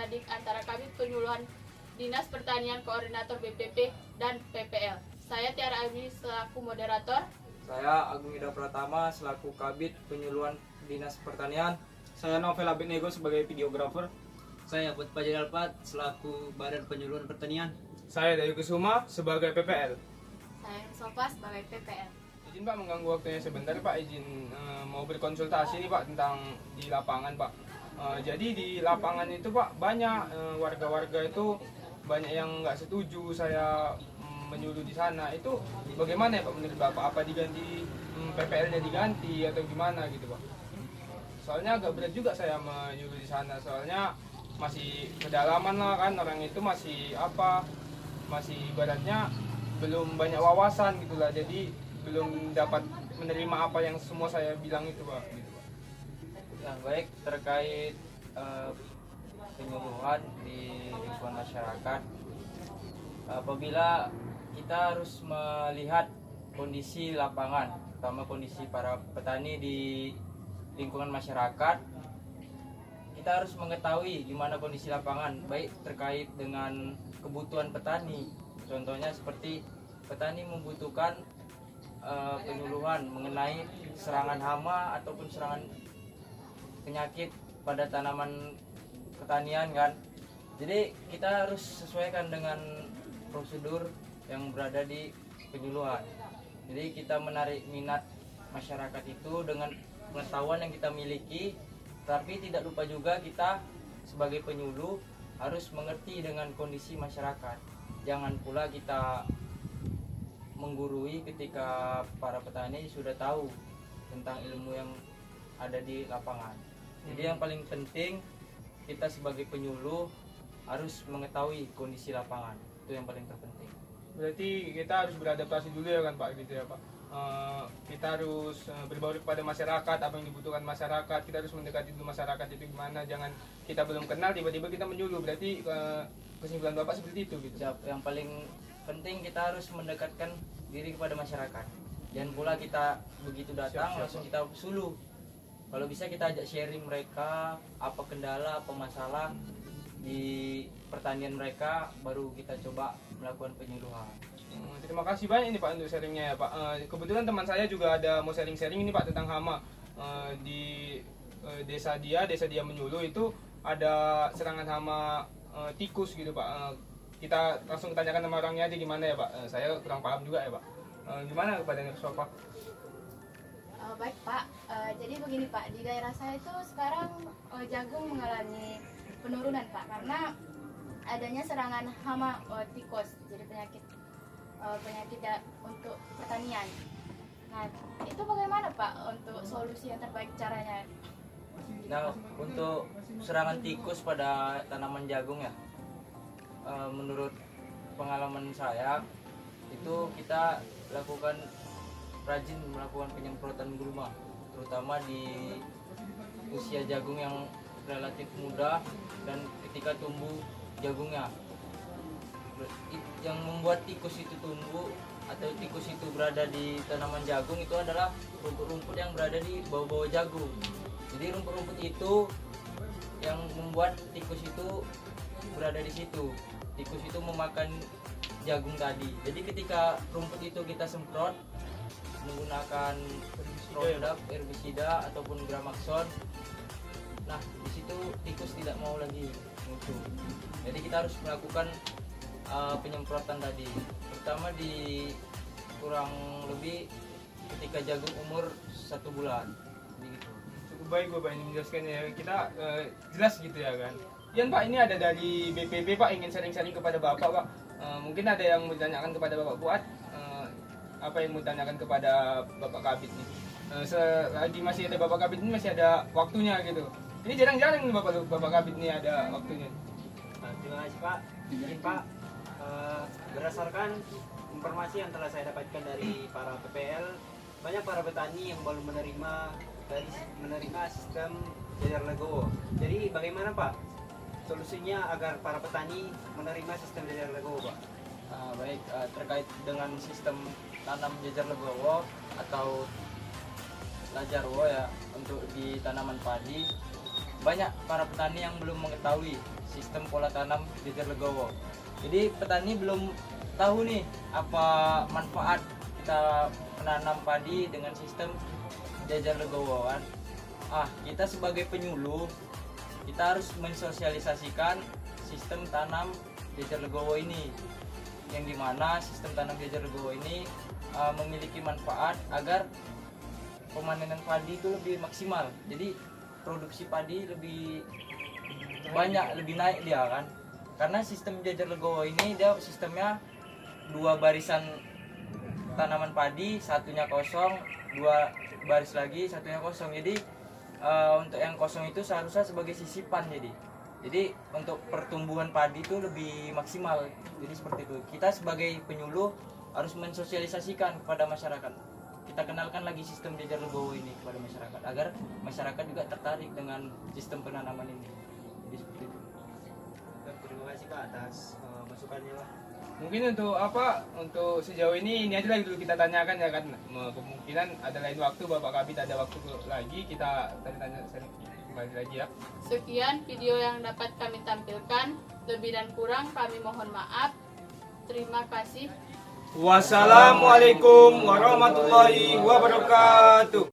Pernadik antara Kabid Penyuluhan Dinas Pertanian Koordinator BPP dan PPL. Saya Tiara Agni selaku moderator. Saya Agung Ida Pratama selaku Kabid Penyuluhan Dinas Pertanian. Saya Novel Abednego sebagai videografer. Saya Put Pajaralpat selaku Badan Penyuluhan Pertanian. Saya Dayu Kusuma sebagai PPL. Saya Sofa sebagai PPL. Izin Pak mengganggu waktunya sebentar Pak, izin mau berkonsultasi nih Pak tentang di lapangan Pak. Jadi di lapangan itu Pak banyak warga-warga itu banyak yang nggak setuju saya menyuluh di sana. Itu bagaimana ya Pak menurut Bapak? Apa diganti PPL-nya diganti atau gimana gitu Pak? Soalnya agak berat juga saya menyuluh di sana, soalnya masih kedalaman lah kan, orang itu masih ibaratnya belum banyak wawasan gitulah, jadi belum dapat menerima apa yang semua saya bilang itu Pak. Gitu, Pak. Yang baik terkait penyuluhan di lingkungan masyarakat, apabila kita harus melihat kondisi lapangan, terutama kondisi para petani di lingkungan masyarakat, kita harus mengetahui gimana kondisi lapangan, baik terkait dengan kebutuhan petani. Contohnya seperti petani membutuhkan penyuluhan mengenai serangan hama ataupun serangan penyakit pada tanaman pertanian kan. Jadi kita harus sesuaikan dengan prosedur yang berada di penyuluhan. Jadi kita menarik minat masyarakat itu dengan pengetahuan yang kita miliki, tapi tidak lupa juga kita sebagai penyuluh harus mengerti dengan kondisi masyarakat. Jangan pula kita menggurui ketika para petani sudah tahu tentang ilmu yang ada di lapangan. Jadi yang paling penting kita sebagai penyuluh harus mengetahui kondisi lapangan. Itu yang paling terpenting. Berarti kita harus beradaptasi dulu ya kan Pak, gitu ya Pak. Kita harus berbaur kepada masyarakat, apa yang dibutuhkan masyarakat. Kita harus mendekati dulu masyarakat itu gimana. Jangan kita belum kenal tiba-tiba kita menyuluh. Berarti kesimpulan Bapak seperti itu gitu. Yang paling penting kita harus mendekatkan diri kepada masyarakat. Jangan pula kita begitu datang langsung kita suluh. Kalau bisa kita ajak sharing mereka, apa kendala, apa masalah di pertanian mereka, baru kita coba melakukan penyuluhan. Terima kasih banyak ini Pak untuk sharingnya ya Pak. Kebetulan teman saya juga ada mau sharing-sharing ini Pak tentang hama. Di desa dia menyuluh itu ada serangan hama tikus gitu Pak. Kita langsung tanyakan sama orangnya aja gimana ya Pak. Saya kurang paham juga ya Pak. Gimana kepada Nurso Pak? Baik Pak, jadi begini Pak, di daerah saya itu sekarang jagung mengalami penurunan Pak, karena adanya serangan hama tikus, jadi penyakit untuk pertanian. Nah, itu bagaimana Pak untuk solusi yang terbaik caranya? Nah, untuk serangan tikus pada tanaman jagung ya, menurut pengalaman saya itu kita rajin melakukan penyemprotan gulma, terutama di usia jagung yang relatif muda dan ketika tumbuh jagungnya. Yang membuat tikus itu tumbuh atau tikus itu berada di tanaman jagung itu adalah rumput-rumput yang berada di bawah-bawah jagung. Jadi rumput-rumput itu yang membuat tikus itu berada di situ. Tikus itu memakan jagung tadi. Jadi ketika rumput itu kita semprot menggunakan Roundup, herbisida ataupun Gramaxon, nah di situ tikus tidak mau lagi muncul. Jadi kita harus melakukan penyemprotan tadi, terutama di kurang lebih ketika jagung umur 1 bulan. Begitu. Cukup baik Bapak ini menjelaskannya ya. Kita jelas gitu ya kan. Yan Pak, ini ada dari BPP Pak, ingin sharing-sharing kepada Bapak Pak. Mungkin ada yang mau ditanyakan kepada Bapak Fuad. Apa yang mau ditanyakan kepada Bapak Kabid nih? Selagi masih ada Bapak Kabid ini masih ada waktunya gitu. Ini jarang-jarang nih Bapak Kabid ini ada waktunya. Terima kasih Pak. Jadi Pak, berdasarkan informasi yang telah saya dapatkan dari para PPL, banyak para petani yang belum menerima sistem jajar legowo. Jadi bagaimana Pak solusinya agar para petani menerima sistem jajar legowo Pak? Baik, terkait dengan sistem tanam jajar legowo atau lajarwo ya untuk di tanaman padi. banyak para petani yang belum mengetahui sistem pola tanam jejer legowo. Jadi petani belum tahu nih apa manfaat kita menanam padi dengan sistem jejer legowo kan. Kita sebagai penyuluh kita harus mensosialisasikan sistem tanam jejer legowo ini, yang dimana sistem tanam jejer legowo ini memiliki manfaat agar pemanenan padi itu lebih maksimal. Jadi produksi padi lebih banyak, lebih naik dia kan. Karena sistem jejer legowo ini dia sistemnya 2 barisan tanaman padi, satunya kosong, 2 baris lagi, satunya kosong. Jadi untuk yang kosong itu seharusnya sebagai sisipan. Jadi untuk pertumbuhan padi itu lebih maksimal. Jadi seperti itu. Kita sebagai penyuluh harus mensosialisasikan kepada masyarakat. Kita kenalkan lagi sistem jejer legowo ini kepada masyarakat agar masyarakat juga tertarik dengan sistem penanaman ini. Jadi seperti itu. Terima kasih Pak atas masukannya Pak. Mungkin untuk sejauh ini aja lagi dulu kita tanyakan ya kan. Kemungkinan ada lain waktu Bapak Kabit ada waktu lagi kita tanya kembali lagi ya. Sekian video yang dapat kami tampilkan. Lebih dan kurang kami mohon maaf. Terima kasih. Wassalamualaikum warahmatullahi wabarakatuh.